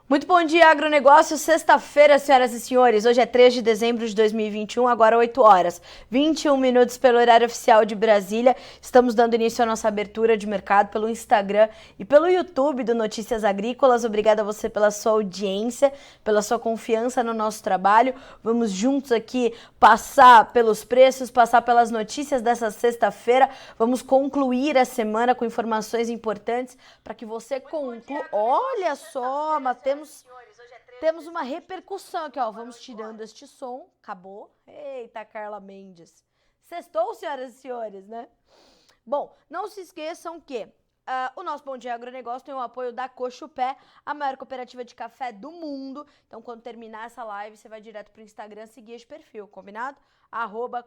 Muito bom dia, agronegócio. Sexta-feira, senhoras e senhores. Hoje é 3 de dezembro de 2021, agora 8 horas. 21 minutos pelo horário oficial de Brasília. Estamos dando início à nossa abertura de mercado pelo Instagram e pelo YouTube do Notícias Agrícolas. Obrigada a você pela sua audiência, pela sua confiança no nosso trabalho. Vamos juntos aqui passar pelos preços, passar pelas notícias dessa sexta-feira. Vamos concluir a semana com informações importantes para que você conclua. Olha só, mas temos uma repercussão aqui, ó. Vamos tirando este som. Acabou. Eita, Carla Mendes. Sextou, senhoras e senhores, né? Bom, não se esqueçam que o nosso Bom Dia Agronegócio tem o apoio da Cochupé, a maior cooperativa de café do mundo. Então, quando terminar essa live, você vai direto pro Instagram seguir esse perfil, combinado?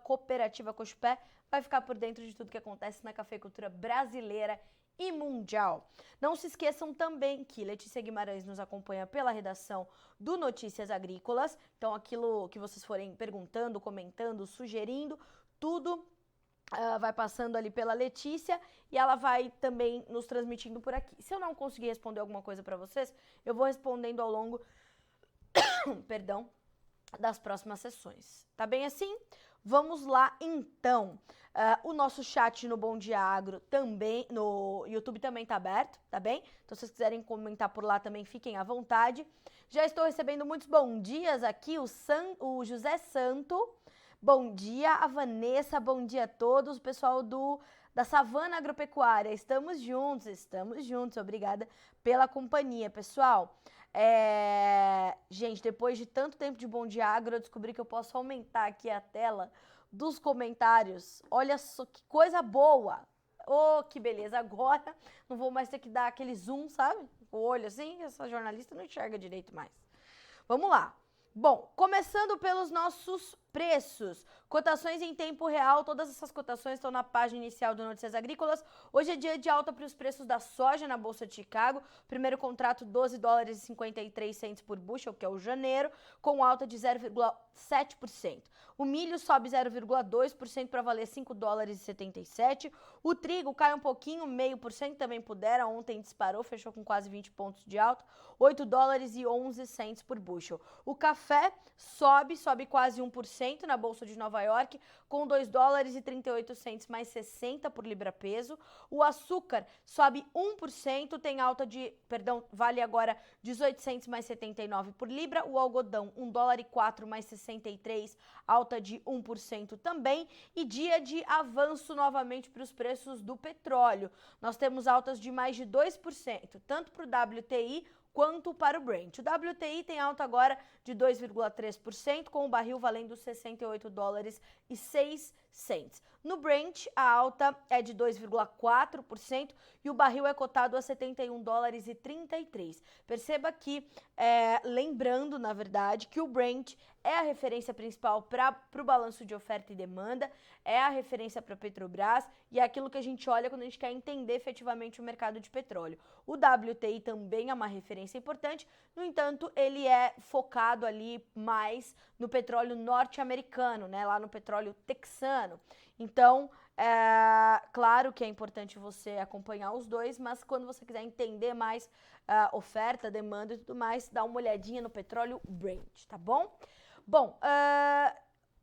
@Cooperativa Cochupé. Vai ficar por dentro de tudo que acontece na cafeicultura brasileira e mundial. Não se esqueçam também que Letícia Guimarães nos acompanha pela redação do Notícias Agrícolas. Então, aquilo que vocês forem perguntando, comentando, sugerindo, tudo vai passando ali pela Letícia e ela vai também nos transmitindo por aqui. Se eu não conseguir responder alguma coisa para vocês, eu vou respondendo ao longo perdão, das próximas sessões. Tá bem assim? Vamos lá então. O nosso chat no Bom Dia Agro também, no YouTube também tá aberto, tá bem? Então se vocês quiserem comentar por lá também, fiquem à vontade. Já estou recebendo muitos bom dias aqui, o José Santo, bom dia, a Vanessa, bom dia a todos, o pessoal da Savana Agropecuária, estamos juntos, obrigada pela companhia, pessoal. Gente, depois de tanto tempo de Bom Dia Agro, eu descobri que eu posso aumentar aqui a tela dos comentários. Olha só que coisa boa! Oh, que beleza! Agora não vou mais ter que dar aquele zoom, sabe? O olho assim, essa jornalista não enxerga direito mais. Vamos lá. Bom, começando pelos nossos preços, cotações em tempo real, todas essas cotações estão na página inicial do Notícias Agrícolas. Hoje é dia de alta para os preços da soja na Bolsa de Chicago. Primeiro contrato, $12,53 por bushel, que é o janeiro, com alta de 0,7%. O milho sobe 0,2% para valer $5,77. O trigo cai um pouquinho, 0,5% também pudera. Ontem disparou, fechou com quase 20 pontos de alta, $8,11 por bushel. O café sobe quase 1% na Bolsa de Nova York, com $2,38 mais 60 por libra-peso. O açúcar sobe 1%, tem alta de, vale agora 18 cents mais 79 por libra. O algodão, $1,04 mais 63, alta de 1% também. E dia de avanço novamente para os preços do petróleo. Nós temos altas de mais de 2%, tanto para o WTI quanto para o Brent. O WTI tem alta agora de 2,3%, com o barril valendo $68,06. No Brent, a alta é de 2,4% e o barril é cotado a $71,33. Perceba que, lembrando, na verdade, que o Brent é a referência principal para o balanço de oferta e demanda, é a referência para a Petrobras e é aquilo que a gente olha quando a gente quer entender efetivamente o mercado de petróleo. O WTI também é uma referência importante, no entanto, ele é focado ali mais no petróleo norte-americano, né, lá no petróleo texano. Então, claro que é importante você acompanhar os dois, mas quando você quiser entender mais oferta, demanda e tudo mais, dá uma olhadinha no petróleo Brent, tá bom? Bom,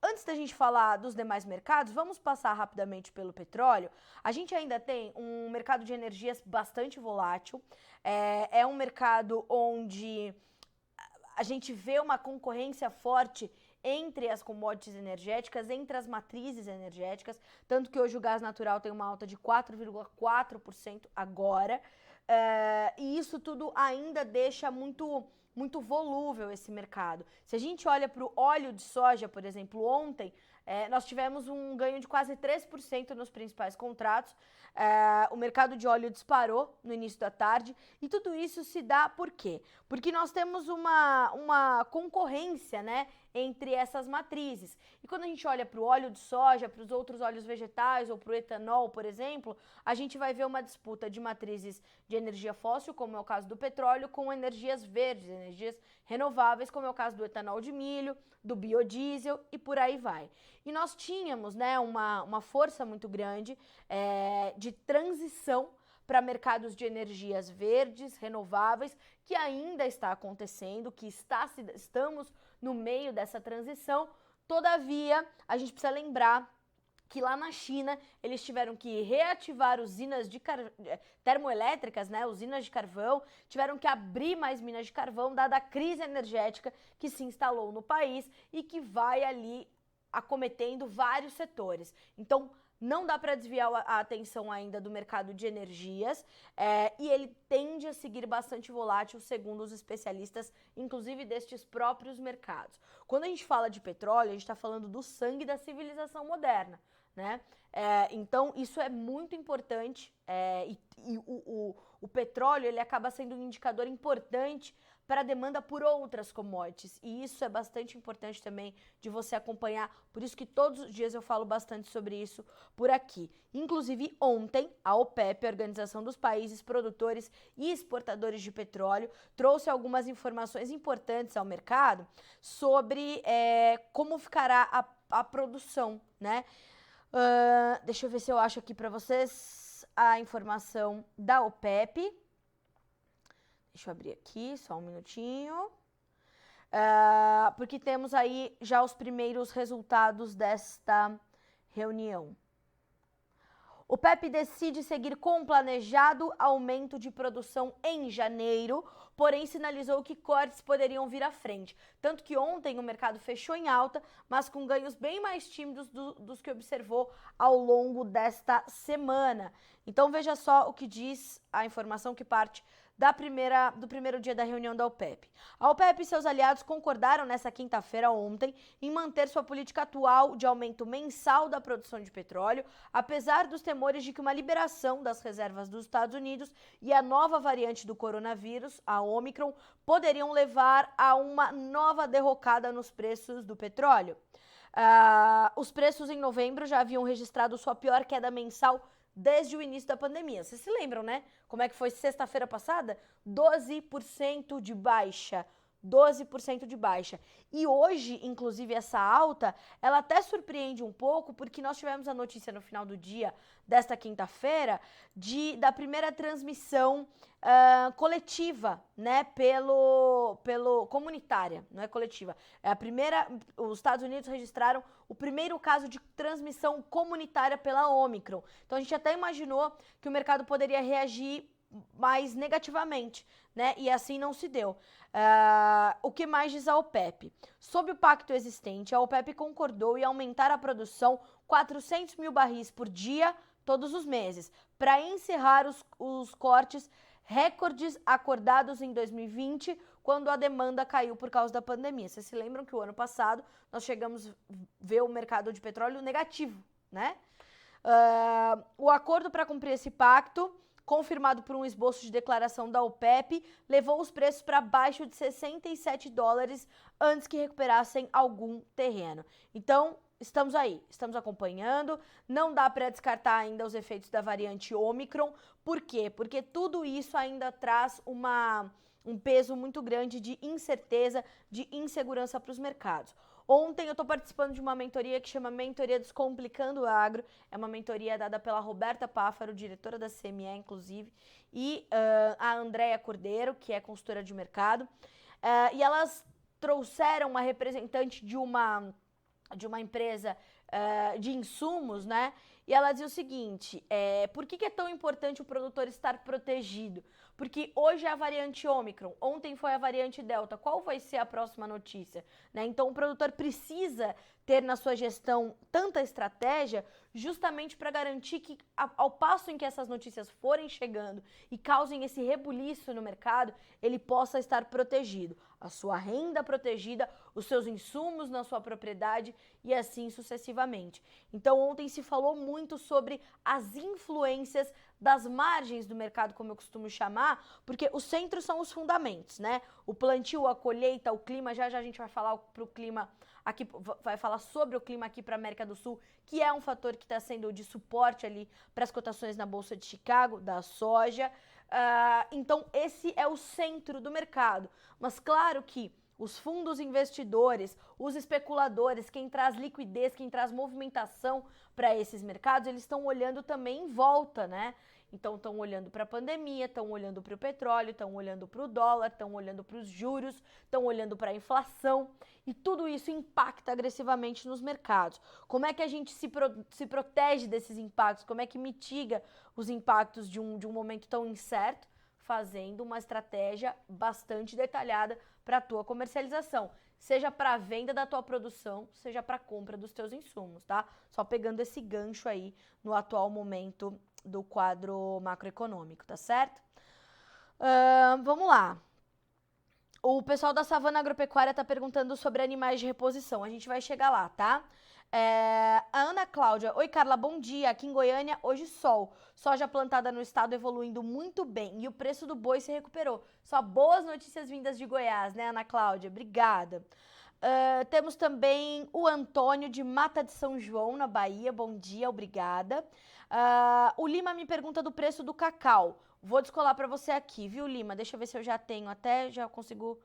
antes da gente falar dos demais mercados, vamos passar rapidamente pelo petróleo. A gente ainda tem um mercado de energias bastante volátil, é um mercado onde a gente vê uma concorrência forte entre as commodities energéticas, entre as matrizes energéticas, tanto que hoje o gás natural tem uma alta de 4,4% agora, e isso tudo ainda deixa muito volúvel esse mercado. Se a gente olha para o óleo de soja, por exemplo, ontem, nós tivemos um ganho de quase 3% nos principais contratos. O mercado de óleo disparou no início da tarde e tudo isso se dá por quê? Porque nós temos uma concorrência, né, entre essas matrizes. E quando a gente olha para o óleo de soja, para os outros óleos vegetais ou para o etanol, por exemplo, a gente vai ver uma disputa de matrizes de energia fóssil, como é o caso do petróleo, com energias verdes, energias renováveis, como é o caso do etanol de milho, do biodiesel e por aí vai. E nós tínhamos, né, uma força muito grande de transição para mercados de energias verdes, renováveis, que ainda está acontecendo, estamos no meio dessa transição. Todavia, a gente precisa lembrar que lá na China eles tiveram que reativar usinas termoelétricas, né, usinas de carvão, tiveram que abrir mais minas de carvão, dada a crise energética que se instalou no país e que vai ali acometendo vários setores. Então, não dá para desviar a atenção ainda do mercado de energias e ele tende a seguir bastante volátil, segundo os especialistas, inclusive destes próprios mercados. Quando a gente fala de petróleo, a gente está falando do sangue da civilização moderna, né? Então, isso é muito importante o petróleo ele acaba sendo um indicador importante para a demanda por outras commodities, e isso é bastante importante também de você acompanhar, por isso que todos os dias eu falo bastante sobre isso por aqui. Inclusive ontem, a OPEP, a Organização dos Países Produtores e Exportadores de Petróleo, trouxe algumas informações importantes ao mercado sobre como ficará a produção, né? Deixa eu ver se eu acho aqui para vocês a informação da OPEP. Deixa eu abrir aqui, só um minutinho. Porque temos aí já os primeiros resultados desta reunião. O PEP decide seguir com o planejado aumento de produção em janeiro, porém sinalizou que cortes poderiam vir à frente. Tanto que ontem o mercado fechou em alta, mas com ganhos bem mais tímidos dos que observou ao longo desta semana. Então veja só o que diz a informação que parte do primeiro dia da reunião da OPEP. A OPEP e seus aliados concordaram nessa quinta-feira ontem em manter sua política atual de aumento mensal da produção de petróleo, apesar dos temores de que uma liberação das reservas dos Estados Unidos e a nova variante do coronavírus, a Omicron, poderiam levar a uma nova derrocada nos preços do petróleo. Os preços em novembro já haviam registrado sua pior queda mensal desde o início da pandemia. Vocês se lembram, né? Como é que foi sexta-feira passada? 12% de baixa. 12% de baixa. E hoje, inclusive, essa alta, ela até surpreende um pouco, porque nós tivemos a notícia no final do dia desta quinta-feira da primeira transmissão coletiva, né, pelo comunitária, não é coletiva. Os Estados Unidos registraram o primeiro caso de transmissão comunitária pela Omicron. Então a gente até imaginou que o mercado poderia reagir mais negativamente, né? E assim não se deu. O que mais diz a OPEP? Sob o pacto existente, a OPEP concordou em aumentar a produção 400 mil barris por dia, todos os meses, para encerrar os cortes recordes acordados em 2020, quando a demanda caiu por causa da pandemia. Vocês se lembram que o ano passado nós chegamos a ver o mercado de petróleo negativo, né? O acordo para cumprir esse pacto, confirmado por um esboço de declaração da OPEP, levou os preços para abaixo de $67 antes que recuperassem algum terreno. Então, estamos aí, estamos acompanhando, não dá para descartar ainda os efeitos da variante Omicron. Por quê? Porque tudo isso ainda traz um peso muito grande de incerteza, de insegurança para os mercados. Ontem eu estou participando de uma mentoria que chama Mentoria Descomplicando o Agro. É uma mentoria dada pela Roberta Páfaro, diretora da CME, inclusive, e a Andréia Cordeiro, que é consultora de mercado. E elas trouxeram uma representante de uma empresa de insumos, né? E ela dizia o seguinte, por que é tão importante o produtor estar protegido? Porque hoje é a variante Omicron, ontem foi a variante Delta, qual vai ser a próxima notícia? Né? Então o produtor precisa ter na sua gestão tanta estratégia justamente para garantir que ao passo em que essas notícias forem chegando e causem esse rebuliço no mercado, ele possa estar protegido. A sua renda protegida, os seus insumos na sua propriedade e assim sucessivamente. Então ontem se falou muito sobre as influências das margens do mercado, como eu costumo chamar, porque os centros são os fundamentos, né? O plantio, a colheita, o clima, já a gente vai falar pro clima aqui, vai falar sobre o clima aqui para a América do Sul, que é um fator que está sendo de suporte ali para as cotações na Bolsa de Chicago, da soja. Então esse é o centro do mercado. Mas claro que os fundos investidores, os especuladores, quem traz liquidez, quem traz movimentação para esses mercados, eles estão olhando também em volta, né? Então estão olhando para a pandemia, estão olhando para o petróleo, estão olhando para o dólar, estão olhando para os juros, estão olhando para a inflação e tudo isso impacta agressivamente nos mercados. Como é que a gente se protege desses impactos? Como é que mitiga os impactos de um momento tão incerto? Fazendo uma estratégia bastante detalhada para a tua comercialização, seja para a venda da tua produção, seja para a compra dos teus insumos, tá? Só pegando esse gancho aí no atual momento do quadro macroeconômico, tá certo? Vamos lá. O pessoal da Savana Agropecuária está perguntando sobre animais de reposição. A gente vai chegar lá, tá? A Ana Cláudia. Oi, Carla, bom dia. Aqui em Goiânia, hoje sol. Soja plantada no estado evoluindo muito bem. E o preço do boi se recuperou. Só boas notícias vindas de Goiás, né, Ana Cláudia? Obrigada. Temos também o Antônio de Mata de São João, na Bahia. Bom dia, obrigada. O Lima me pergunta do preço do cacau. Vou descolar para você aqui, viu, Lima? Deixa eu ver se eu já tenho, até já consigo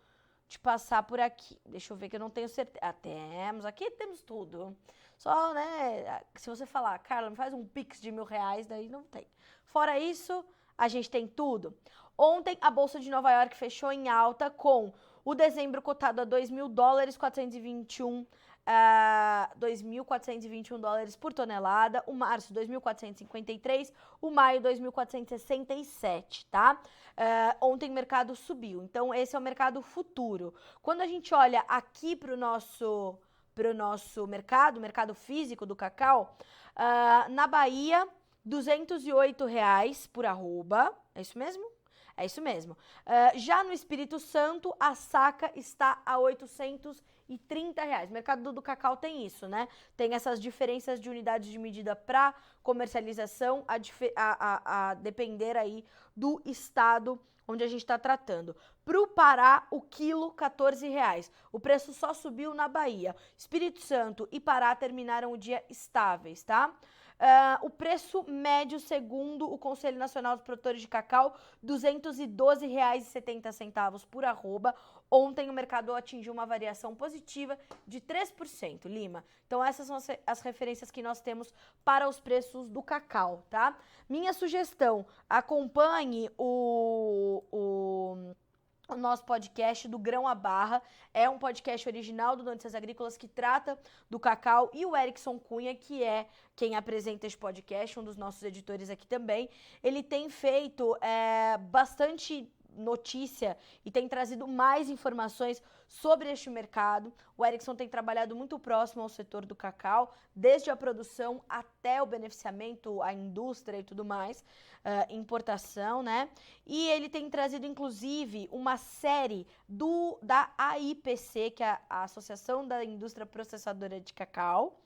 te passar por aqui. Deixa eu ver que eu não tenho certeza. Temos, aqui temos tudo. Só, né, se você falar, Carla, me faz um pix de R$1.000, daí não tem. Fora isso, a gente tem tudo. Ontem, a Bolsa de Nova York fechou em alta com o dezembro cotado a $2.000, 421 $2.421 por tonelada, o março 2.453, o maio 2.467, tá? Ontem o mercado subiu, então esse é o mercado futuro. Quando a gente olha aqui para o nosso mercado físico do cacau, na Bahia, R$208 por arroba, é isso mesmo? É isso mesmo. Já no Espírito Santo, a saca está a R$830. O mercado do cacau tem isso, né? Tem essas diferenças de unidades de medida para comercialização, a depender aí do estado onde a gente está tratando. Para o Pará, o quilo, R$14. O preço só subiu na Bahia. Espírito Santo e Pará terminaram o dia estáveis, tá? O preço médio, segundo o Conselho Nacional dos Produtores de Cacau, R$212,70 por arroba. Ontem o mercado atingiu uma variação positiva de 3%, Lima. Então essas são as referências que nós temos para os preços do cacau, tá? Minha sugestão, acompanhe o nosso podcast do Grão à Barra, é um podcast original do Notícias Agrícolas que trata do cacau, e o Erickson Cunha, que é quem apresenta este podcast, um dos nossos editores aqui também, ele tem feito bastante notícia e tem trazido mais informações sobre este mercado. O Erickson tem trabalhado muito próximo ao setor do cacau, desde a produção até o beneficiamento, a indústria e tudo mais, importação, né? E ele tem trazido, inclusive, uma série da AIPC, que é a Associação da Indústria Processadora de Cacau,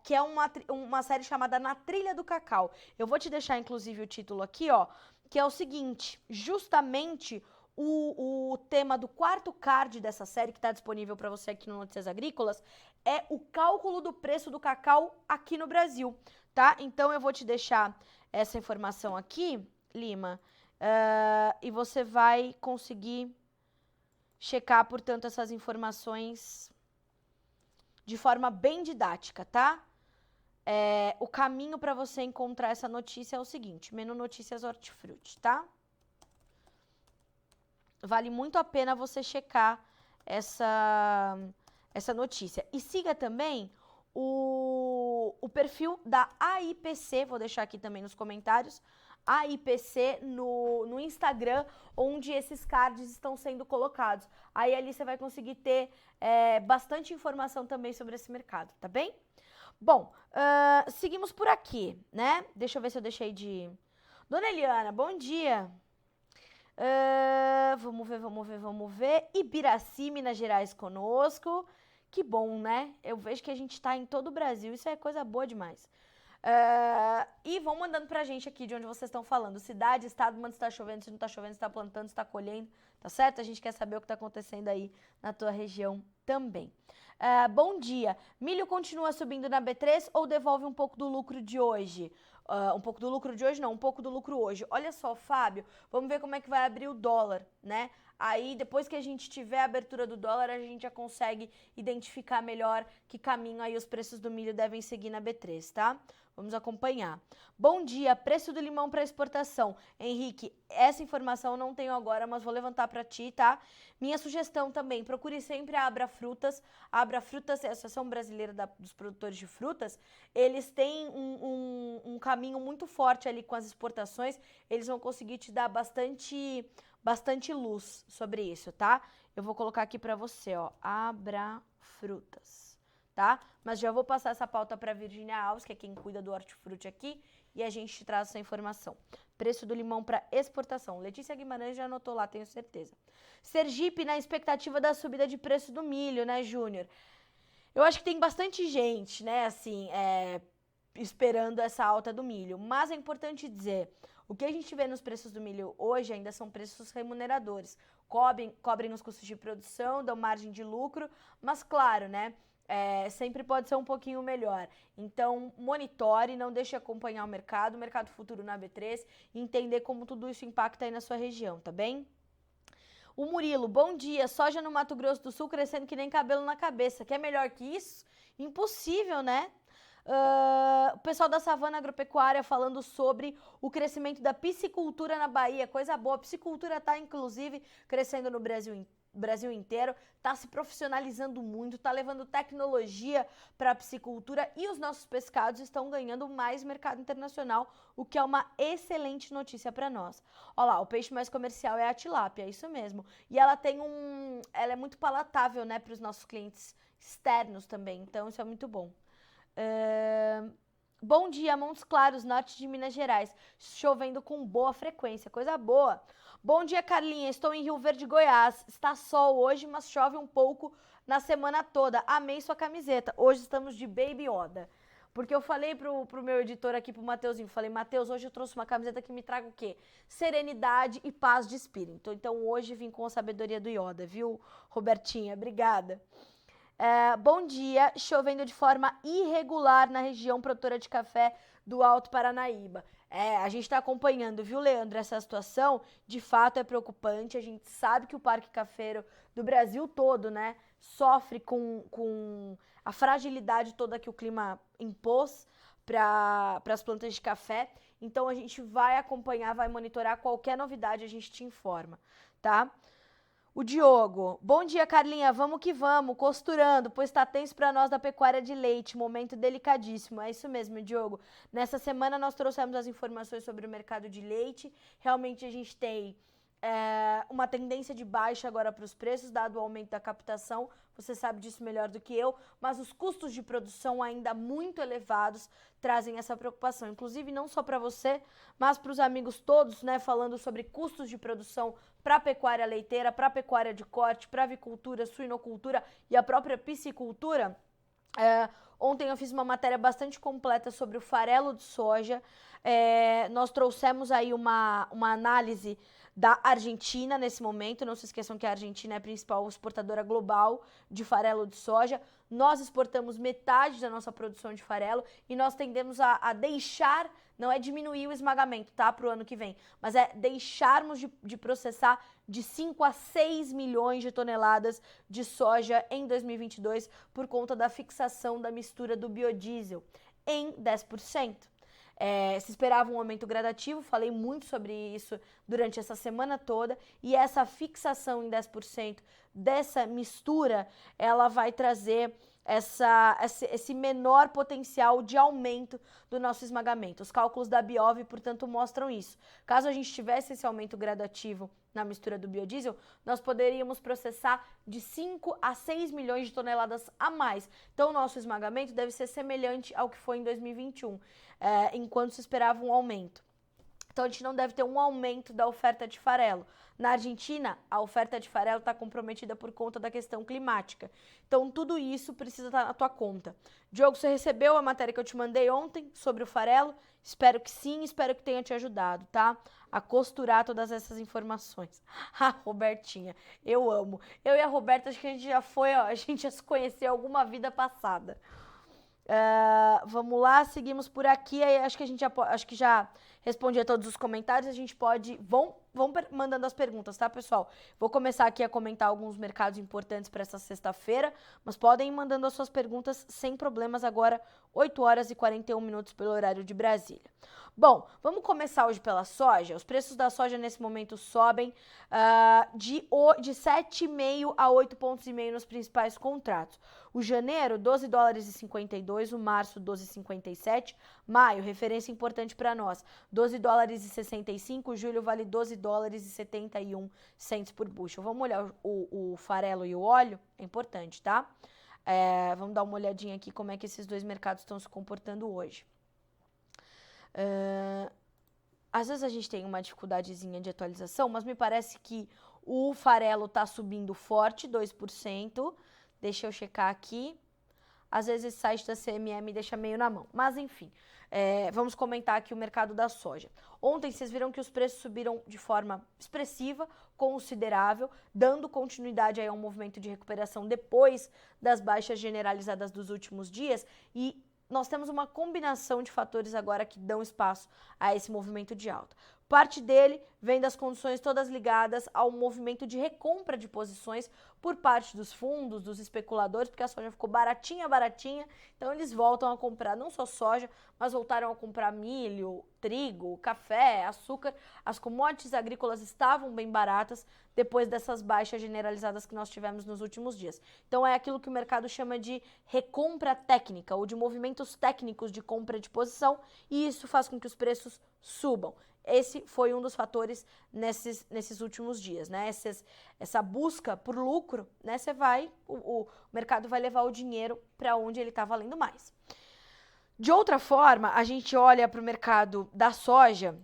que é uma série chamada Na Trilha do Cacau. Eu vou te deixar, inclusive, o título aqui, ó, que é o seguinte, justamente o tema do quarto card dessa série, que está disponível para você aqui no Notícias Agrícolas, é o cálculo do preço do cacau aqui no Brasil, tá? Então eu vou te deixar essa informação aqui, Lima, e você vai conseguir checar, portanto, essas informações de forma bem didática, tá? O caminho para você encontrar essa notícia é o seguinte, Menu Notícias Hortifruti, tá? Vale muito a pena você checar essa notícia. E siga também o perfil da AIPC, vou deixar aqui também nos comentários, AIPC no Instagram, onde esses cards estão sendo colocados. Aí ali você vai conseguir ter bastante informação também sobre esse mercado, tá bem? Bom, seguimos por aqui, né? Deixa eu ver se eu deixei de... Dona Eliana, bom dia. Vamos ver. Ibiraci, Minas Gerais conosco. Que bom, né? Eu vejo que a gente tá em todo o Brasil, isso é coisa boa demais. E vão mandando pra gente aqui de onde vocês estão falando. Cidade, estado, manda se tá chovendo, se não tá chovendo, se tá plantando, se tá colhendo, tá certo? A gente quer saber o que tá acontecendo aí na tua região também. Bom dia. Milho continua subindo na B3 ou devolve um pouco do lucro de hoje? Um pouco do lucro de hoje não, um pouco do lucro hoje. Olha só, Fábio, vamos ver como é que vai abrir o dólar, né? Aí, depois que a gente tiver a abertura do dólar, a gente já consegue identificar melhor que caminho aí os preços do milho devem seguir na B3, tá? Vamos acompanhar. Bom dia, preço do limão para exportação. Henrique, essa informação eu não tenho agora, mas vou levantar para ti, tá? Minha sugestão também, procure sempre a Abra Frutas. A Abra Frutas é a Associação Brasileira dos Produtores de Frutas. Eles têm um caminho muito forte ali com as exportações. Eles vão conseguir te dar bastante luz sobre isso, tá? Eu vou colocar aqui para você, ó, Abra Frutas, tá? Mas já vou passar essa pauta para Virginia Alves, que é quem cuida do hortifruti aqui, e a gente te traz essa informação. Preço do limão para exportação. Letícia Guimarães já anotou lá, tenho certeza. Sergipe, na expectativa da subida de preço do milho, né, Júnior? Eu acho que tem bastante gente, né, assim, esperando essa alta do milho. Mas é importante dizer, o que a gente vê nos preços do milho hoje ainda são preços remuneradores. Cobrem os custos de produção, dão margem de lucro, mas claro, né, sempre pode ser um pouquinho melhor. Então, monitore, não deixe acompanhar o mercado futuro na B3, e entender como tudo isso impacta aí na sua região, tá bem? O Murilo, bom dia, soja no Mato Grosso do Sul crescendo que nem cabelo na cabeça. Quer melhor que isso? Impossível, né? O pessoal da Savana Agropecuária falando sobre o crescimento da piscicultura na Bahia, coisa boa. A piscicultura está, inclusive, crescendo no Brasil inteiro, está se profissionalizando muito, está levando tecnologia para a piscicultura e os nossos pescados estão ganhando mais mercado internacional, o que é uma excelente notícia para nós. Olha lá, o peixe mais comercial é a tilápia, é isso mesmo. E ela ela é muito palatável, né, para os nossos clientes externos também, então isso é muito bom. Bom dia, Montes Claros, norte de Minas Gerais. Chovendo com boa frequência, coisa boa. Bom dia, Carlinha. Estou em Rio Verde, Goiás. Está sol hoje, mas chove um pouco na semana toda. Amei sua camiseta. Hoje estamos de Baby Yoda. Porque eu falei pro meu editor aqui, pro Mateuzinho, falei, Mateus, hoje eu trouxe uma camiseta que me traga o quê? Serenidade e paz de espírito. Então hoje vim com a sabedoria do Yoda, viu, Robertinha? Obrigada. Bom dia, chovendo de forma irregular na região produtora de café do Alto Paranaíba. A gente está acompanhando, viu, Leandro, essa situação, de fato é preocupante. A gente sabe que o Parque Cafeiro do Brasil todo, né, sofre com a fragilidade toda que o clima impôs para as plantas de café. Então a gente vai acompanhar, vai monitorar qualquer novidade, a gente te informa, tá? O Diogo, bom dia, Carlinha, vamos que vamos, costurando, pois tá tenso para nós da pecuária de leite, momento delicadíssimo, é isso mesmo, Diogo. Nessa semana nós trouxemos as informações sobre o mercado de leite, realmente a gente tem uma tendência de baixa agora para os preços, dado o aumento da captação, você sabe disso melhor do que eu, mas os custos de produção ainda muito elevados trazem essa preocupação, inclusive não só para você, mas para os amigos todos, né, falando sobre custos de produção para a pecuária leiteira, para a pecuária de corte, para a avicultura, suinocultura e a própria piscicultura. Ontem eu fiz uma matéria bastante completa sobre o farelo de soja. Nós trouxemos aí uma análise da Argentina nesse momento. Não se esqueçam que a Argentina é a principal exportadora global de farelo de soja. Nós exportamos metade da nossa produção de farelo e nós tendemos a deixar, não é diminuir o esmagamento, tá, para o ano que vem, mas é deixarmos de processar de 5 a 6 milhões de toneladas de soja em 2022 por conta da fixação da mistura do biodiesel em 10%. Se esperava um aumento gradativo, falei muito sobre isso durante essa semana toda, e essa fixação em 10% dessa mistura, ela vai trazer esse menor potencial de aumento do nosso esmagamento. Os cálculos da Biov, portanto, mostram isso. Caso a gente tivesse esse aumento gradativo na mistura do biodiesel, nós poderíamos processar de 5 a 6 milhões de toneladas a mais. Então, o nosso esmagamento deve ser semelhante ao que foi em 2021, enquanto se esperava um aumento. Então, a gente não deve ter um aumento da oferta de farelo. Na Argentina, a oferta de farelo está comprometida por conta da questão climática. Então, tudo isso precisa estar na tua conta. Diogo, você recebeu a matéria que eu te mandei ontem sobre o farelo? Espero que sim, espero que tenha te ajudado, tá? A costurar todas essas informações. Robertinha, eu amo. Eu e a Roberta, acho que a gente a gente já se conheceu alguma vida passada. Vamos lá, seguimos por aqui. Acho que já respondi a todos os comentários, a gente pode... Vão mandando as perguntas, tá, pessoal? Vou começar aqui a comentar alguns mercados importantes para essa sexta-feira, mas podem ir mandando as suas perguntas sem problemas agora, 8 horas e 41 minutos pelo horário de Brasília. Bom, vamos começar hoje pela soja. Os preços da soja nesse momento sobem de 7,5 a 8,5 pontos nos principais contratos. O janeiro, 12 dólares e 52, o março, 12,57, maio, referência importante para nós, 12 dólares e 65, julho vale 12 dólares e 71 cents por bushel. Vamos olhar o farelo e o óleo? É importante, tá? Vamos dar uma olhadinha aqui como é que esses dois mercados estão se comportando hoje. Às vezes a gente tem uma dificuldadezinha de atualização, mas me parece que o farelo está subindo forte, 2%. Deixa eu checar aqui. Às vezes esse site da CME deixa meio na mão. Mas enfim, vamos comentar aqui o mercado da soja. Ontem vocês viram que os preços subiram de forma expressiva, considerável, dando continuidade aí a um movimento de recuperação depois das baixas generalizadas dos últimos dias. E nós temos uma combinação de fatores agora que dão espaço a esse movimento de alta. Parte dele vem das condições todas ligadas ao movimento de recompra de posições por parte dos fundos, dos especuladores, porque a soja ficou baratinha, então eles voltam a comprar não só soja, mas voltaram a comprar milho, trigo, café, açúcar. As commodities agrícolas estavam bem baratas depois dessas baixas generalizadas que nós tivemos nos últimos dias. Então é aquilo que o mercado chama de recompra técnica, ou de movimentos técnicos de compra de posição, e isso faz com que os preços subam. Esse foi um dos fatores nesses últimos dias, né? Essa busca por lucro, né? O mercado vai levar o dinheiro para onde ele está valendo mais. De outra forma, a gente olha para o mercado da soja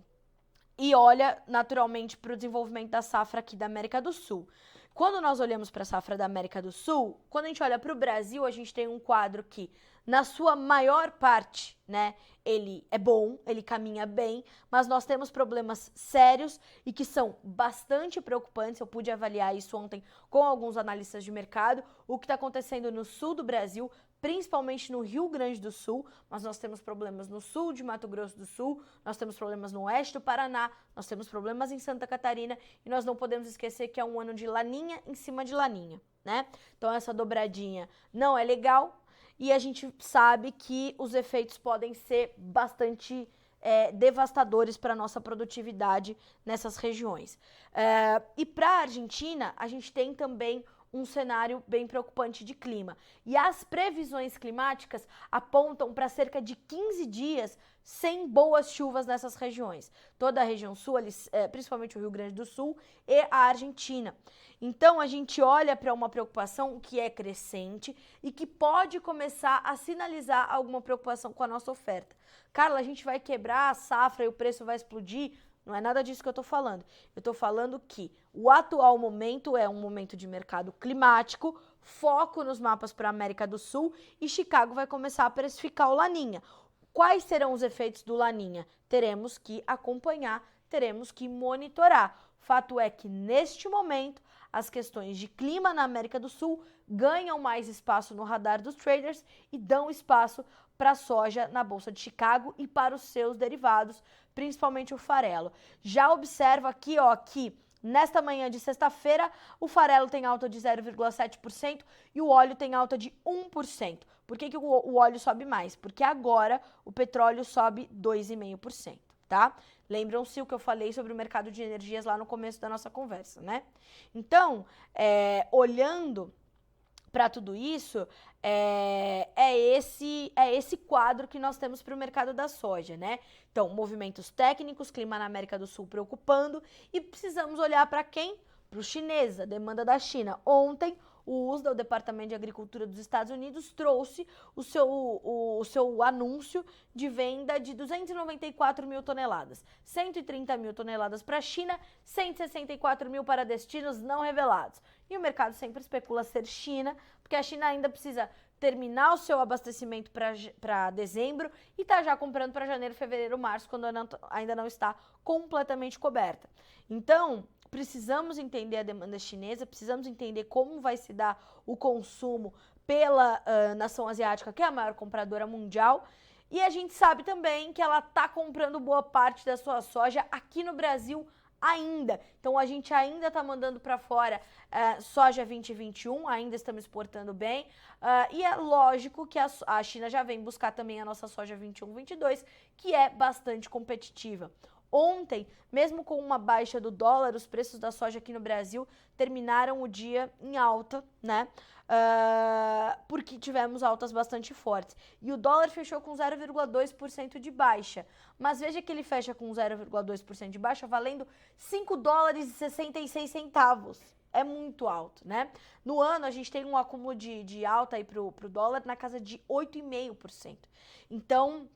e olha naturalmente para o desenvolvimento da safra aqui da América do Sul. Quando nós olhamos para a safra da América do Sul, quando a gente olha para o Brasil, a gente tem um quadro que, na sua maior parte, né, ele é bom, ele caminha bem, mas nós temos problemas sérios e que são bastante preocupantes. Eu pude avaliar isso ontem com alguns analistas de mercado, o que está acontecendo no sul do Brasil, principalmente no Rio Grande do Sul, mas nós temos problemas no sul de Mato Grosso do Sul, nós temos problemas no oeste do Paraná, nós temos problemas em Santa Catarina e nós não podemos esquecer que é um ano de laninha em cima de laninha, né? Então essa dobradinha não é legal e a gente sabe que os efeitos podem ser bastante devastadores para a nossa produtividade nessas regiões. E para a Argentina, a gente tem também um cenário bem preocupante de clima. E as previsões climáticas apontam para cerca de 15 dias sem boas chuvas nessas regiões. Toda a região sul, principalmente o Rio Grande do Sul e a Argentina. Então a gente olha para uma preocupação que é crescente e que pode começar a sinalizar alguma preocupação com a nossa oferta. Carla, a gente vai quebrar a safra e o preço vai explodir? Não é nada disso que eu estou falando. Eu estou falando que o atual momento é um momento de mercado climático, foco nos mapas para a América do Sul e Chicago vai começar a precificar o Laninha. Quais serão os efeitos do Laninha? Teremos que acompanhar, teremos que monitorar. Fato é que, neste momento, as questões de clima na América do Sul ganham mais espaço no radar dos traders e dão espaço para a soja na Bolsa de Chicago e para os seus derivados, principalmente o farelo. Já observa aqui, ó, que nesta manhã de sexta-feira, o farelo tem alta de 0,7% e o óleo tem alta de 1%. Por que o óleo sobe mais? Porque agora o petróleo sobe 2,5%. Tá? Lembram-se o que eu falei sobre o mercado de energias lá no começo da nossa conversa, né? Então, olhando para tudo isso, esse quadro que nós temos para o mercado da soja, né? Então, movimentos técnicos, clima na América do Sul preocupando e precisamos olhar para quem? Para os chineses, a demanda da China. Ontem, o USDA, o Departamento de Agricultura dos Estados Unidos, trouxe o seu anúncio de venda de 294 mil toneladas. 130 mil toneladas para a China, 164 mil para destinos não revelados. E o mercado sempre especula ser China, porque a China ainda precisa terminar o seu abastecimento para dezembro e está já comprando para janeiro, fevereiro, março, quando ainda não está completamente coberta. Então, precisamos entender a demanda chinesa, precisamos entender como vai se dar o consumo pela nação asiática, que é a maior compradora mundial, E a gente sabe também que ela está comprando boa parte da sua soja aqui no Brasil ainda. Então a gente ainda está mandando para fora soja 2021, ainda estamos exportando bem. E é lógico que a China já vem buscar também a nossa soja 21-22, que é bastante competitiva. Ontem, mesmo com uma baixa do dólar, os preços da soja aqui no Brasil terminaram o dia em alta, né? Porque tivemos altas bastante fortes. E o dólar fechou com 0,2% de baixa. Mas veja que ele fecha com 0,2% de baixa, valendo 5 dólares e 66 centavos. É muito alto, né? No ano, a gente tem um acúmulo de alta aí pro dólar na casa de 8,5%. Então,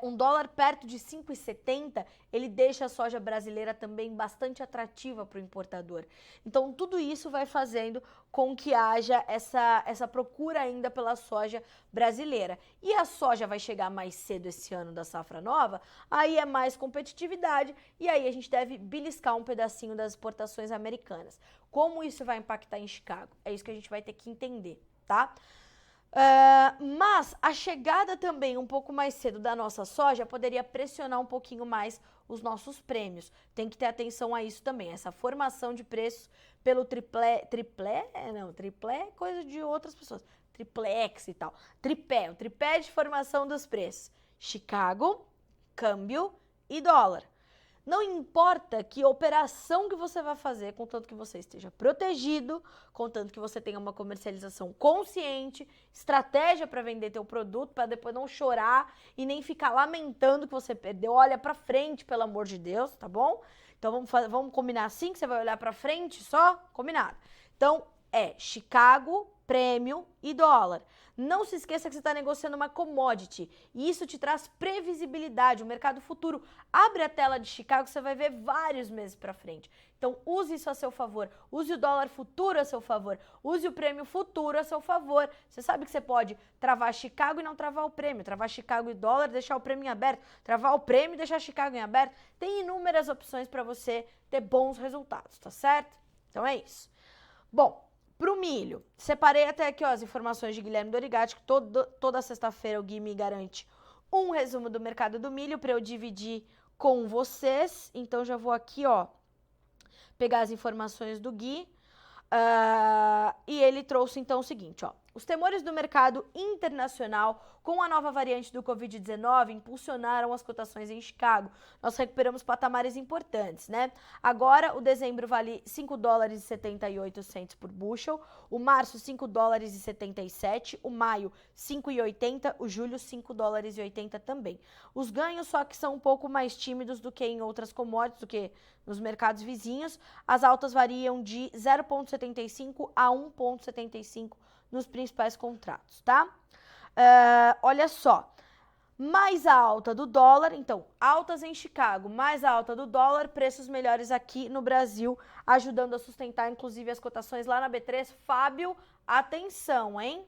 um dólar perto de 5,70, ele deixa a soja brasileira também bastante atrativa para o importador. Então, tudo isso vai fazendo com que haja essa procura ainda pela soja brasileira. E a soja vai chegar mais cedo esse ano da safra nova, aí é mais competitividade e aí a gente deve beliscar um pedacinho das exportações americanas. Como isso vai impactar em Chicago? É isso que a gente vai ter que entender, tá? Mas a chegada também um pouco mais cedo da nossa soja poderia pressionar um pouquinho mais os nossos prêmios. Tem que ter atenção a isso também. Essa formação de preços pelo triplé é coisa de outras pessoas. Triplex e tal. O tripé de formação dos preços. Chicago, câmbio e dólar. Não importa que operação que você vai fazer, contanto que você esteja protegido, contanto que você tenha uma comercialização consciente, estratégia para vender teu produto, para depois não chorar e nem ficar lamentando que você perdeu. Olha para frente, pelo amor de Deus, tá bom? Então vamos combinar assim, que você vai olhar para frente só? Combinado. Então Chicago, prêmio e dólar. Não se esqueça que você está negociando uma commodity e isso te traz previsibilidade. O mercado futuro abre a tela de Chicago, você vai ver vários meses para frente. Então use isso a seu favor, use o dólar futuro a seu favor, use o prêmio futuro a seu favor. Você sabe que você pode travar Chicago e não travar o prêmio, travar Chicago e dólar, deixar o prêmio em aberto, travar o prêmio e deixar Chicago em aberto. Tem inúmeras opções para você ter bons resultados, tá certo? Então é isso. Bom, pro milho, separei até aqui as informações de Guilherme Dorigatti, que toda sexta-feira o Gui me garante um resumo do mercado do milho para eu dividir com vocês. Então já vou aqui, pegar as informações do Gui. E ele trouxe então o seguinte, os temores do mercado internacional com a nova variante do Covid-19 impulsionaram as cotações em Chicago. Nós recuperamos patamares importantes, né? Agora o dezembro vale 5 dólares e 78 centos por bushel, o março 5 dólares e 77, o maio 5,80, o julho 5 dólares e 80 também. Os ganhos só que são um pouco mais tímidos do que em outras commodities, do que nos mercados vizinhos. As altas variam de 0,75 a 1,75 nos principais contratos, tá? Olha só, mais a alta do dólar, então, altas em Chicago, mais a alta do dólar, preços melhores aqui no Brasil, ajudando a sustentar, inclusive, as cotações lá na B3. Fábio, atenção, hein?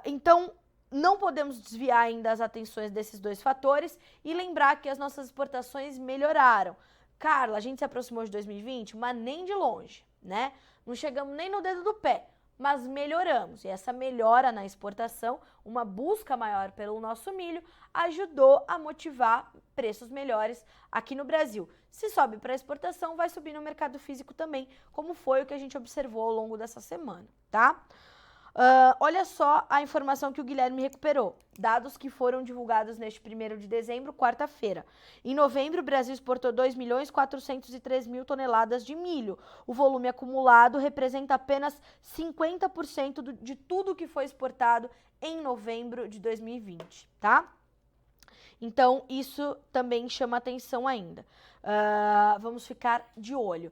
Então, não podemos desviar ainda as atenções desses dois fatores e lembrar que as nossas exportações melhoraram. Carla, a gente se aproximou de 2020, mas nem de longe, né? Não chegamos nem no dedo do pé, mas melhoramos. E essa melhora na exportação, uma busca maior pelo nosso milho, ajudou a motivar preços melhores aqui no Brasil. Se sobe para exportação, vai subir no mercado físico também, como foi o que a gente observou ao longo dessa semana, tá? Olha só a informação que o Guilherme recuperou. Dados que foram divulgados neste 1º de dezembro, quarta-feira. Em novembro, o Brasil exportou 2.403.000 toneladas de milho. O volume acumulado representa apenas 50% de tudo que foi exportado em novembro de 2020, tá? Então, isso também chama atenção ainda. Vamos ficar de olho.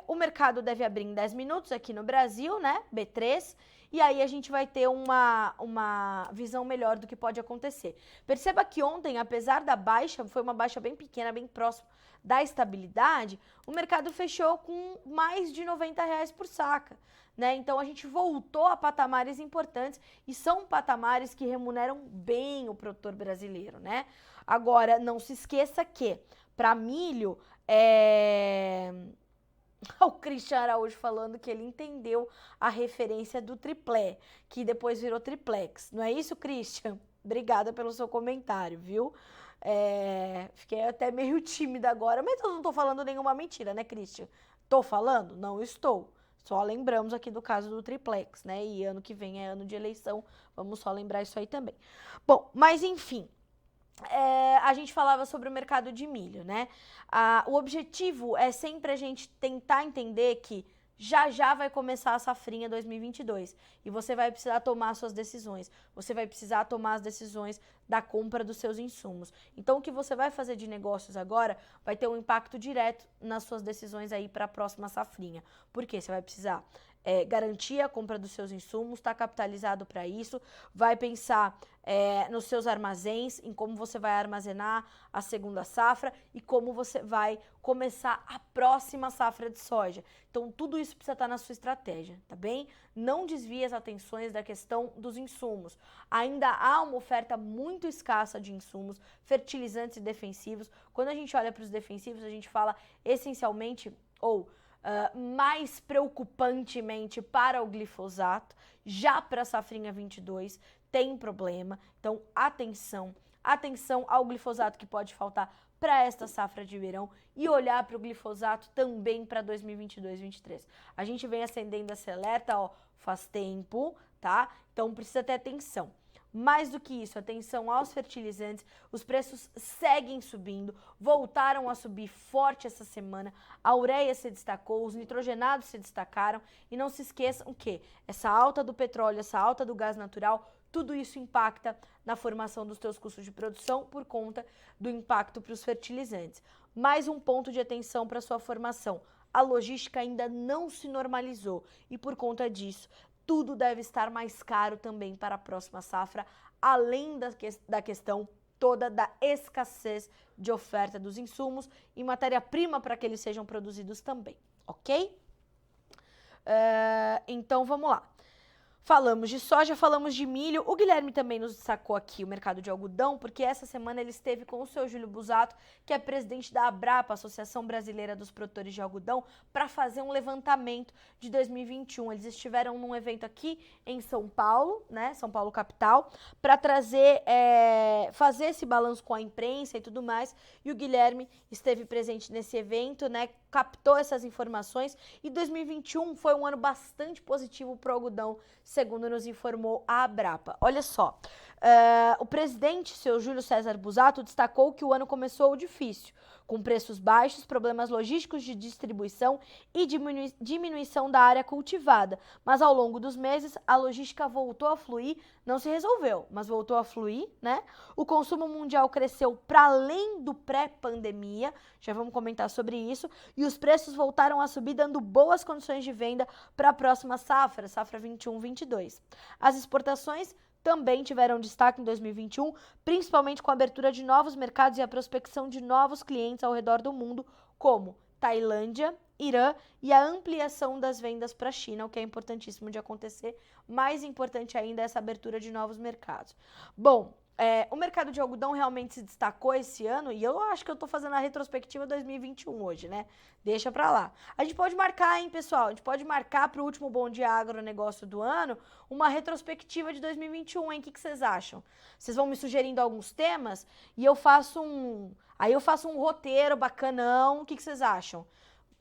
O mercado deve abrir em 10 minutos aqui no Brasil, né? B3. E aí a gente vai ter uma visão melhor do que pode acontecer. Perceba que ontem, apesar da baixa, foi uma baixa bem pequena, bem próxima da estabilidade, o mercado fechou com mais de R$90 por saca, né? Então a gente voltou a patamares importantes e são patamares que remuneram bem o produtor brasileiro, né? Agora, não se esqueça que para milho, o Christian Araújo falando que ele entendeu a referência do triplé, que depois virou triplex. Não é isso, Christian? Obrigada pelo seu comentário, viu? Fiquei até meio tímida agora, mas eu não tô falando nenhuma mentira, né, Christian? Tô falando? Não estou. Só lembramos aqui do caso do triplex, né? E ano que vem é ano de eleição, vamos só lembrar isso aí também. Bom, mas enfim, a gente falava sobre o mercado de milho, né? O objetivo é sempre a gente tentar entender que já vai começar a safrinha 2022 e você vai precisar tomar suas decisões, você vai precisar tomar as decisões da compra dos seus insumos. Então, o que você vai fazer de negócios agora vai ter um impacto direto nas suas decisões aí para a próxima safrinha. Por quê? Você vai precisar garantir a compra dos seus insumos, está capitalizado para isso, vai pensar nos seus armazéns, em como você vai armazenar a segunda safra e como você vai começar a próxima safra de soja. Então, tudo isso precisa estar na sua estratégia, tá bem? Não desvie as atenções da questão dos insumos. Ainda há uma oferta muito escassa de insumos, fertilizantes e defensivos. Quando a gente olha para os defensivos, a gente fala essencialmente, mais preocupantemente para o glifosato, já para a safrinha 22 tem problema, então atenção ao glifosato que pode faltar para esta safra de verão e olhar para o glifosato também para 2022-23. A gente vem acendendo esse alerta, faz tempo, tá? Então precisa ter atenção. Mais do que isso, atenção aos fertilizantes, os preços seguem subindo, voltaram a subir forte essa semana, a ureia se destacou, os nitrogenados se destacaram e não se esqueçam que essa alta do petróleo, essa alta do gás natural, tudo isso impacta na formação dos teus custos de produção por conta do impacto para os fertilizantes. Mais um ponto de atenção para a sua formação, a logística ainda não se normalizou e por conta disso, tudo deve estar mais caro também para a próxima safra, além da questão toda da escassez de oferta dos insumos e matéria-prima para que eles sejam produzidos também, ok? Então, vamos lá. Falamos de soja, falamos de milho. O Guilherme também nos destacou aqui o mercado de algodão, porque essa semana ele esteve com o seu Júlio Busato, que é presidente da Abrapa, Associação Brasileira dos Produtores de Algodão, para fazer um levantamento de 2021. Eles estiveram num evento aqui em São Paulo, né, São Paulo capital, para trazer, fazer esse balanço com a imprensa e tudo mais. E o Guilherme esteve presente nesse evento, né, captou essas informações e 2021 foi um ano bastante positivo para o algodão, segundo nos informou a Abrapa. Olha só, o presidente, seu Júlio César Busato, destacou que o ano começou difícil, com preços baixos, problemas logísticos de distribuição e diminuição da área cultivada. Mas ao longo dos meses, a logística voltou a fluir, não se resolveu, mas voltou a fluir, né? O consumo mundial cresceu para além do pré-pandemia, já vamos comentar sobre isso, e os preços voltaram a subir, dando boas condições de venda para a próxima safra 21-22. As exportações também tiveram destaque em 2021, principalmente com a abertura de novos mercados e a prospecção de novos clientes ao redor do mundo, como Tailândia, Irã e a ampliação das vendas para a China, o que é importantíssimo de acontecer. Mais importante ainda é essa abertura de novos mercados. Bom, o mercado de algodão realmente se destacou esse ano e eu acho que eu tô fazendo a retrospectiva 2021 hoje, né? Deixa pra lá. A gente pode marcar, hein, pessoal? A gente pode marcar pro último Bom Dia Agronegócio do ano uma retrospectiva de 2021, hein? O que vocês acham? Vocês vão me sugerindo alguns temas e eu faço um roteiro bacanão. O que vocês acham?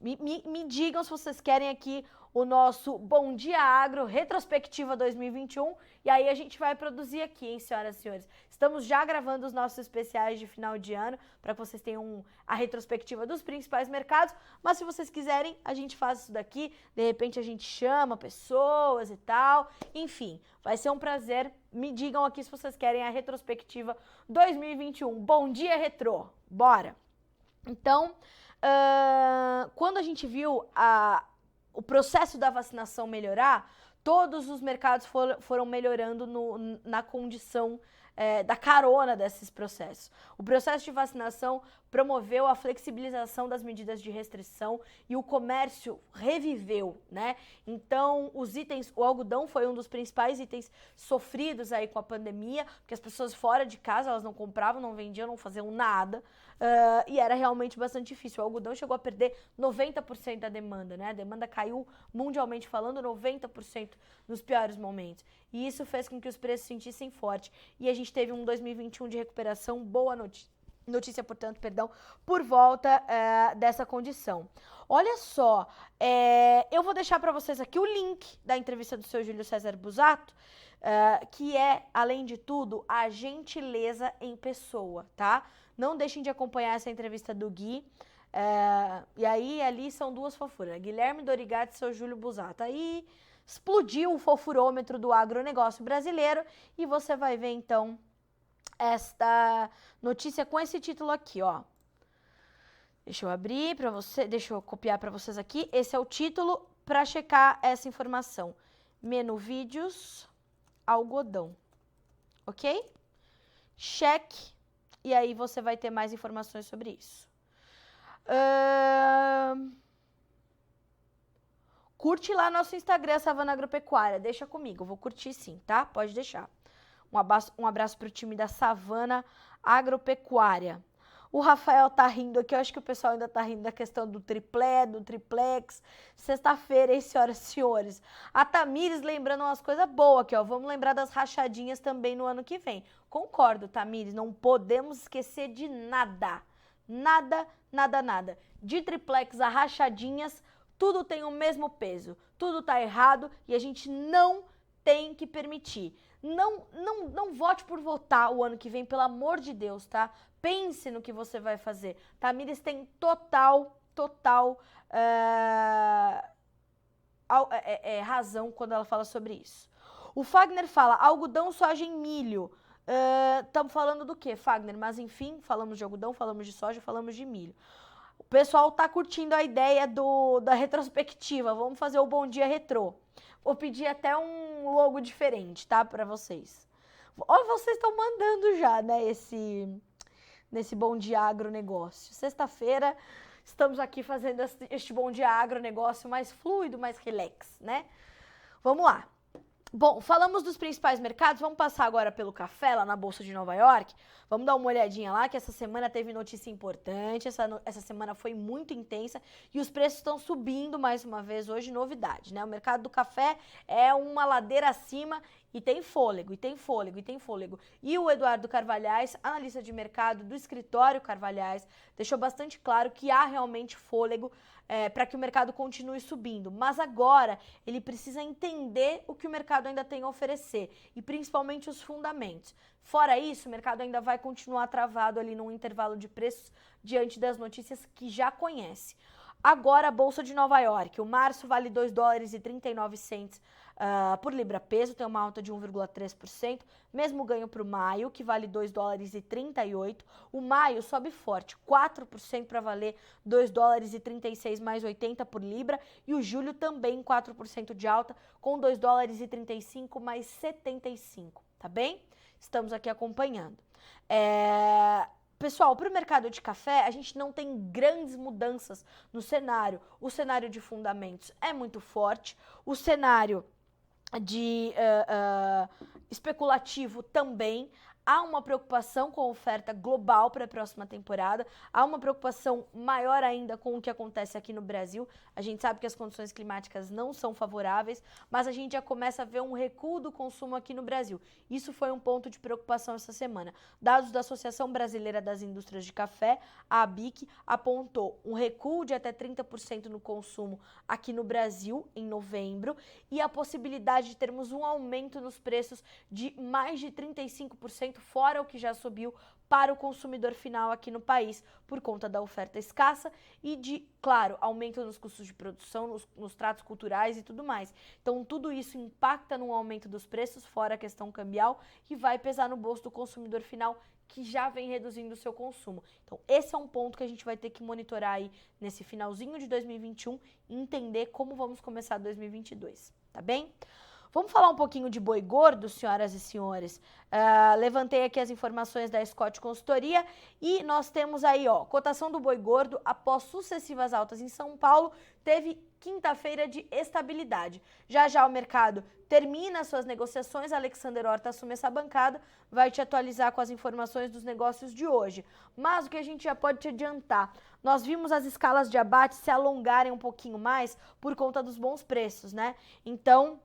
Me digam se vocês querem aqui o nosso Bom Dia Agro Retrospectiva 2021 e aí a gente vai produzir aqui, hein, senhoras e senhores. Estamos já gravando os nossos especiais de final de ano para que vocês tenham a retrospectiva dos principais mercados, mas se vocês quiserem, a gente faz isso daqui, de repente a gente chama pessoas e tal, enfim, vai ser um prazer. Me digam aqui se vocês querem a retrospectiva 2021. Bom dia, Retrô! Bora! Então, quando a gente viu o processo da vacinação melhorar, todos os mercados foram melhorando na condição da carona desses processos. O processo de vacinação promoveu a flexibilização das medidas de restrição e o comércio reviveu, né? Então, os itens, o algodão foi um dos principais itens sofridos aí com a pandemia, porque as pessoas fora de casa, elas não compravam, não vendiam, não faziam nada, e era realmente bastante difícil. O algodão chegou a perder 90% da demanda, né? A demanda caiu, mundialmente falando, 90% nos piores momentos. E isso fez com que os preços se sentissem forte. E a gente teve um 2021 de recuperação, boa notícia, portanto, perdão, por volta dessa condição. Olha só, eu vou deixar para vocês aqui o link da entrevista do seu Júlio César Busato, que é, além de tudo, a gentileza em pessoa, tá? Não deixem de acompanhar essa entrevista do Gui. E aí, ali são duas fofuras, Guilherme Dorigatti e seu Júlio Busato. Aí explodiu o fofurômetro do agronegócio brasileiro e você vai ver, então, esta notícia com esse título aqui, ó. Deixa eu abrir para você, deixa eu copiar para vocês aqui. Esse é o título para checar essa informação. Menu vídeos, algodão. Ok? Cheque. E aí você vai ter mais informações sobre isso. Curte lá nosso Instagram, Savana Agropecuária. Deixa comigo, eu vou curtir sim, tá? Pode deixar. Um abraço pro time da Savana Agropecuária. O Rafael tá rindo aqui, eu acho que o pessoal ainda tá rindo da questão do triplé, do triplex. Sexta-feira, hein, senhoras e senhores? A Tamires lembrando umas coisas boas aqui, ó. Vamos lembrar das rachadinhas também no ano que vem. Concordo, Tamires, não podemos esquecer de nada. Nada, nada, nada. De triplex a rachadinhas, tudo tem o mesmo peso. Tudo tá errado e a gente não tem que permitir. Não vote por votar o ano que vem, pelo amor de Deus, tá? Pense no que você vai fazer. Tamires tem total razão quando ela fala sobre isso. O Fagner fala, algodão, soja e milho. Estamos falando do quê, Fagner? Mas enfim, falamos de algodão, falamos de soja, falamos de milho. O pessoal tá curtindo a ideia da retrospectiva. Vamos fazer o Bom Dia Retrô. Vou pedir até um logo diferente, tá? Pra vocês. Olha, vocês estão mandando já, né? Nesse Bom Dia Agronegócio. Sexta-feira, estamos aqui fazendo este Bom Dia Agronegócio mais fluido, mais relax, né? Vamos lá. Bom, falamos dos principais mercados, vamos passar agora pelo café lá na Bolsa de Nova York. Vamos dar uma olhadinha lá, que essa semana teve notícia importante, essa semana foi muito intensa e os preços estão subindo mais uma vez hoje, novidade, né? O mercado do café é uma ladeira acima e tem fôlego, e tem fôlego, e tem fôlego. E o Eduardo Carvalhais, analista de mercado do escritório Carvalhais, deixou bastante claro que há realmente fôlego para que o mercado continue subindo. Mas agora ele precisa entender o que o mercado ainda tem a oferecer e principalmente os fundamentos. Fora isso, o mercado ainda vai continuar travado ali num intervalo de preços diante das notícias que já conhece. Agora a Bolsa de Nova York, o março vale 2 dólares e 39 cents por libra peso, tem uma alta de 1,3%, mesmo ganho para o maio, que vale 2 dólares e 38. O maio sobe forte, 4% para valer 2 dólares e 36 mais 80 por libra, e o julho também 4% de alta, com 2 dólares e 35 mais 75, tá bem? Estamos aqui acompanhando. Pessoal, para o mercado de café, a gente não tem grandes mudanças no cenário. O cenário de fundamentos é muito forte, o cenário de especulativo também. Há uma preocupação com a oferta global para a próxima temporada, há uma preocupação maior ainda com o que acontece aqui no Brasil. A gente sabe que as condições climáticas não são favoráveis, mas a gente já começa a ver um recuo do consumo aqui no Brasil. Isso foi um ponto de preocupação essa semana. Dados da Associação Brasileira das Indústrias de Café, a ABIC, apontou um recuo de até 30% no consumo aqui no Brasil em novembro e a possibilidade de termos um aumento nos preços de mais de 35%, fora o que já subiu para o consumidor final aqui no país, por conta da oferta escassa e de, claro, aumento nos custos de produção, nos tratos culturais e tudo mais. Então, tudo isso impacta no aumento dos preços, fora a questão cambial, e vai pesar no bolso do consumidor final, que já vem reduzindo o seu consumo. Então, esse é um ponto que a gente vai ter que monitorar aí nesse finalzinho de 2021 e entender como vamos começar 2022, tá bem? Vamos falar um pouquinho de boi gordo, senhoras e senhores? Levantei aqui as informações da Scott Consultoria e nós temos aí, ó, cotação do boi gordo após sucessivas altas em São Paulo, teve quinta-feira de estabilidade. Já já o mercado termina suas negociações, Alexander Horta assume essa bancada, vai te atualizar com as informações dos negócios de hoje. Mas o que a gente já pode te adiantar, nós vimos as escalas de abate se alongarem um pouquinho mais por conta dos bons preços, né? Então,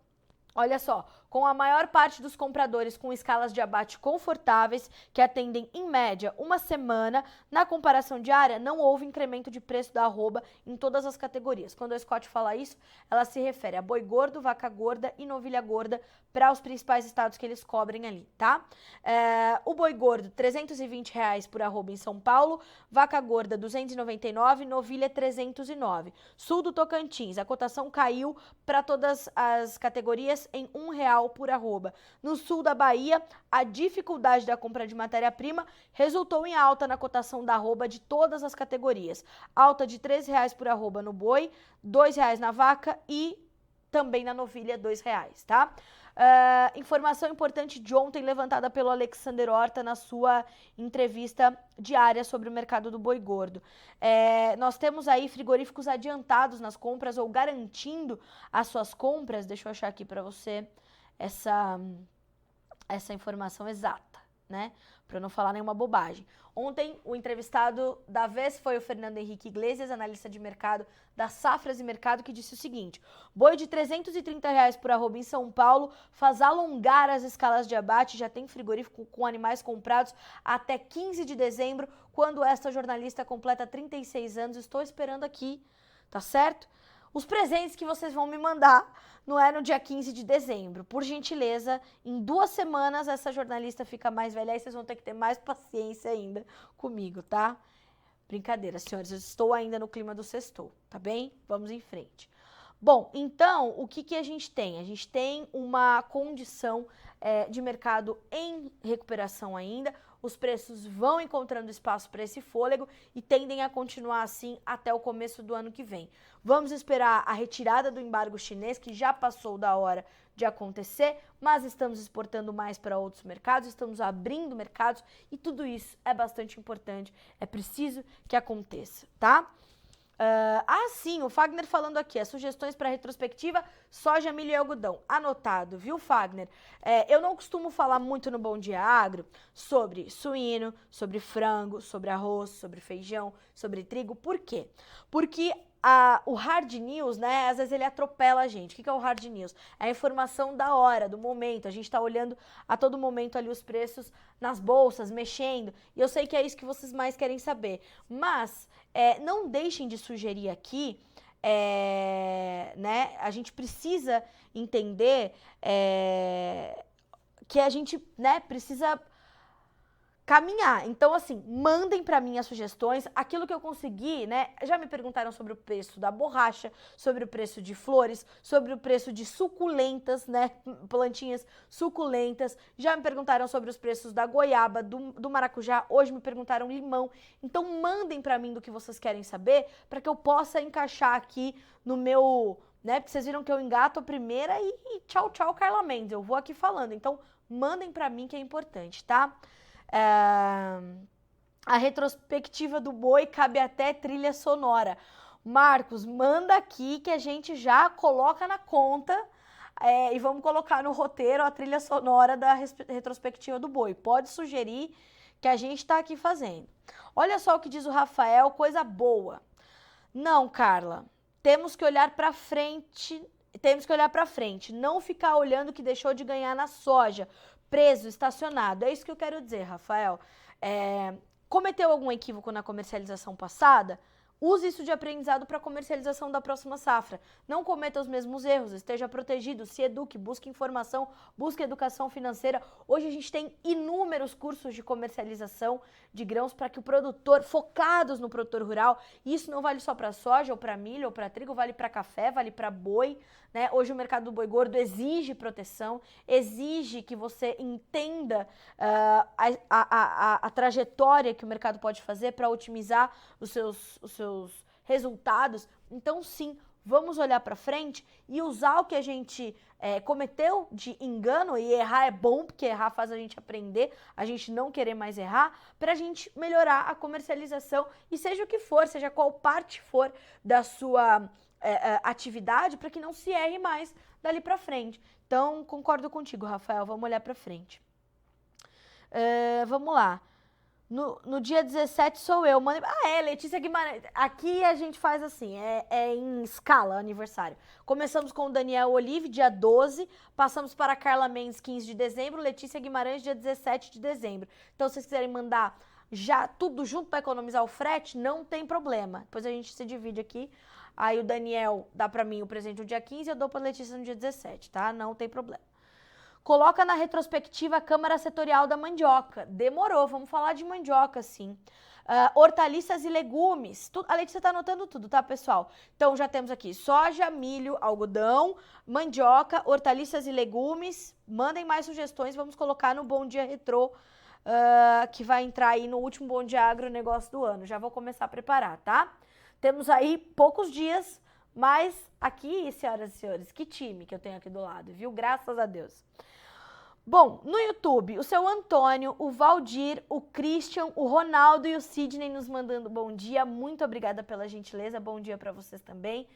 olha só, com a maior parte dos compradores com escalas de abate confortáveis, que atendem em média uma semana, na comparação diária não houve incremento de preço da arroba em todas as categorias. Quando a Scott fala isso, ela se refere a boi gordo, vaca gorda e novilha gorda para os principais estados que eles cobrem ali, tá? O boi gordo, R$320 por arroba em São Paulo, vaca gorda, R$299, novilha, R$309. Sul do Tocantins, a cotação caiu para todas as categorias em R$1 por arroba. No sul da Bahia, a dificuldade da compra de matéria-prima resultou em alta na cotação da arroba de todas as categorias. Alta de R$3 por arroba no boi, R$2 na vaca e também na novilha R$2, tá? Informação importante de ontem levantada pelo Alexander Horta na sua entrevista diária sobre o mercado do boi gordo. Nós temos aí frigoríficos adiantados nas compras ou garantindo as suas compras. Deixa eu achar aqui para você essa informação exata, né? Para não falar nenhuma bobagem. Ontem, o entrevistado da vez foi o Fernando Henrique Iglesias, analista de mercado da Safras e Mercado, que disse o seguinte: boi de R$330 por arroba em São Paulo faz alongar as escalas de abate, já tem frigorífico com animais comprados até 15 de dezembro, quando esta jornalista completa 36 anos. Estou esperando aqui, tá certo? Os presentes que vocês vão me mandar não é no dia 15 de dezembro. Por gentileza, em 2 semanas essa jornalista fica mais velha e vocês vão ter que ter mais paciência ainda comigo, tá? Brincadeira, senhores, eu estou ainda no clima do sextou, tá bem? Vamos em frente. Bom, então, o que a gente tem? A gente tem uma condição de mercado em recuperação ainda, os preços vão encontrando espaço para esse fôlego e tendem a continuar assim até o começo do ano que vem. Vamos esperar a retirada do embargo chinês, que já passou da hora de acontecer, mas estamos exportando mais para outros mercados, estamos abrindo mercados e tudo isso é bastante importante, é preciso que aconteça, tá? Sim, o Fagner falando aqui, as sugestões para retrospectiva, soja, milho e algodão. Anotado, viu, Fagner? Eu não costumo falar muito no Bom Dia Agro sobre suíno, sobre frango, sobre arroz, sobre feijão, sobre trigo. Por quê? Porque o hard news, né, às vezes ele atropela a gente. O que é o hard news? É a informação da hora, do momento. A gente tá olhando a todo momento ali os preços nas bolsas, mexendo. E eu sei que é isso que vocês mais querem saber. Mas não deixem de sugerir aqui, né, a gente precisa entender que a gente, né, precisa caminhar. Então, assim, mandem para mim as sugestões, aquilo que eu consegui, né? Já me perguntaram sobre o preço da borracha, sobre o preço de flores, sobre o preço de suculentas, né? Plantinhas suculentas. Já me perguntaram sobre os preços da goiaba, do maracujá. Hoje me perguntaram limão. Então, mandem para mim do que vocês querem saber, para que eu possa encaixar aqui no meu, né? Porque vocês viram que eu engato a primeira e tchau, tchau, Carla Mendes. Eu vou aqui falando. Então, mandem para mim que é importante, tá? A retrospectiva do boi cabe até trilha sonora. Marcos, manda aqui que a gente já coloca na conta e vamos colocar no roteiro a trilha sonora da retrospectiva do boi. Pode sugerir que a gente está aqui fazendo. Olha só o que diz o Rafael, coisa boa. Não, Carla, temos que olhar para frente, não ficar olhando o que deixou de ganhar na soja, preso, estacionado. É isso que eu quero dizer, Rafael. Cometeu algum equívoco na comercialização passada? Use isso de aprendizado para a comercialização da próxima safra. Não cometa os mesmos erros, esteja protegido, se eduque, busque informação, busque educação financeira. Hoje a gente tem inúmeros cursos de comercialização de grãos para que o produtor, focados no produtor rural, e isso não vale só para soja, ou para milho, ou para trigo, vale para café, vale para boi, né? Hoje o mercado do boi gordo exige proteção, exige que você entenda a trajetória que o mercado pode fazer para otimizar os seus resultados. Então, sim, vamos olhar para frente e usar o que a gente cometeu de engano, e errar é bom, porque errar faz a gente aprender, a gente não querer mais errar, para a gente melhorar a comercialização e seja o que for, seja qual parte for da sua atividade, para que não se erre mais dali para frente. Então, concordo contigo, Rafael, vamos olhar para frente. Vamos lá. No dia 17 sou eu. Letícia Guimarães. Aqui a gente faz assim, em escala, aniversário. Começamos com o Daniel Olive, dia 12. Passamos para a Carla Mendes, 15 de dezembro. Letícia Guimarães, dia 17 de dezembro. Então, se vocês quiserem mandar já tudo junto para economizar o frete, não tem problema. Depois a gente se divide aqui. Aí o Daniel dá para mim o presente no dia 15 e eu dou para a Letícia no dia 17, tá? Não tem problema. Coloca na retrospectiva a Câmara Setorial da Mandioca. Demorou, vamos falar de mandioca, sim. Hortaliças e legumes. A Letícia tá anotando tudo, tá, pessoal? Então, já temos aqui soja, milho, algodão, mandioca, hortaliças e legumes. Mandem mais sugestões, vamos colocar no Bom Dia Retrô, que vai entrar aí no último Bom Dia Agronegócio do ano. Já vou começar a preparar, tá? Temos aí poucos dias, mas aqui, senhoras e senhores, que time que eu tenho aqui do lado, viu? Graças a Deus. Bom, no YouTube, o seu Antônio, o Valdir, o Christian, o Ronaldo e o Sidney nos mandando bom dia. Muito obrigada pela gentileza, bom dia para vocês também.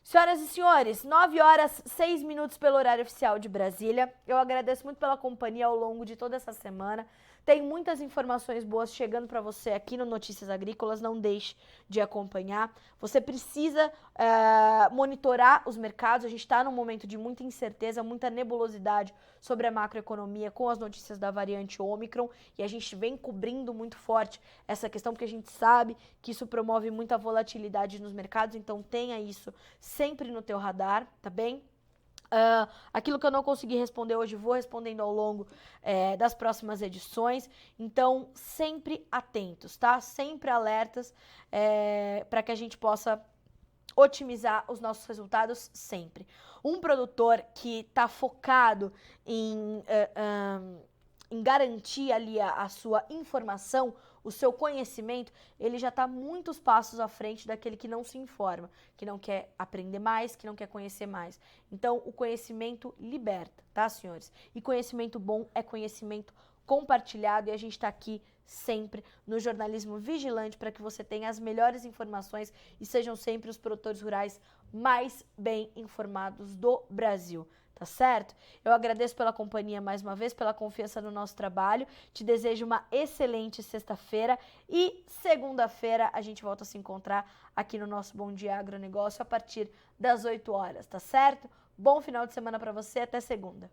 Senhoras e senhores, 9 horas 6 minutos pelo horário oficial de Brasília. Eu agradeço muito pela companhia ao longo de toda essa semana. Tem muitas informações boas chegando para você aqui no Notícias Agrícolas, não deixe de acompanhar. Você precisa monitorar os mercados, a gente está num momento de muita incerteza, muita nebulosidade sobre a macroeconomia com as notícias da variante Ômicron e a gente vem cobrindo muito forte essa questão porque a gente sabe que isso promove muita volatilidade nos mercados, então tenha isso sempre no teu radar, tá bem? Aquilo que eu não consegui responder hoje, vou respondendo ao longo das próximas edições. Então, sempre atentos, tá? Sempre alertas para que a gente possa otimizar os nossos resultados sempre. Um produtor que está focado em garantir ali a sua informação, o seu conhecimento, ele já está muitos passos à frente daquele que não se informa, que não quer aprender mais, que não quer conhecer mais. Então, o conhecimento liberta, tá, senhores? E conhecimento bom é conhecimento compartilhado e a gente está aqui sempre no jornalismo vigilante para que você tenha as melhores informações e sejam sempre os produtores rurais mais bem informados do Brasil. Tá certo? Eu agradeço pela companhia mais uma vez, pela confiança no nosso trabalho. Te desejo uma excelente sexta-feira e segunda-feira a gente volta a se encontrar aqui no nosso Bom Dia Agronegócio a partir das 8 horas, tá certo? Bom final de semana para você, até segunda.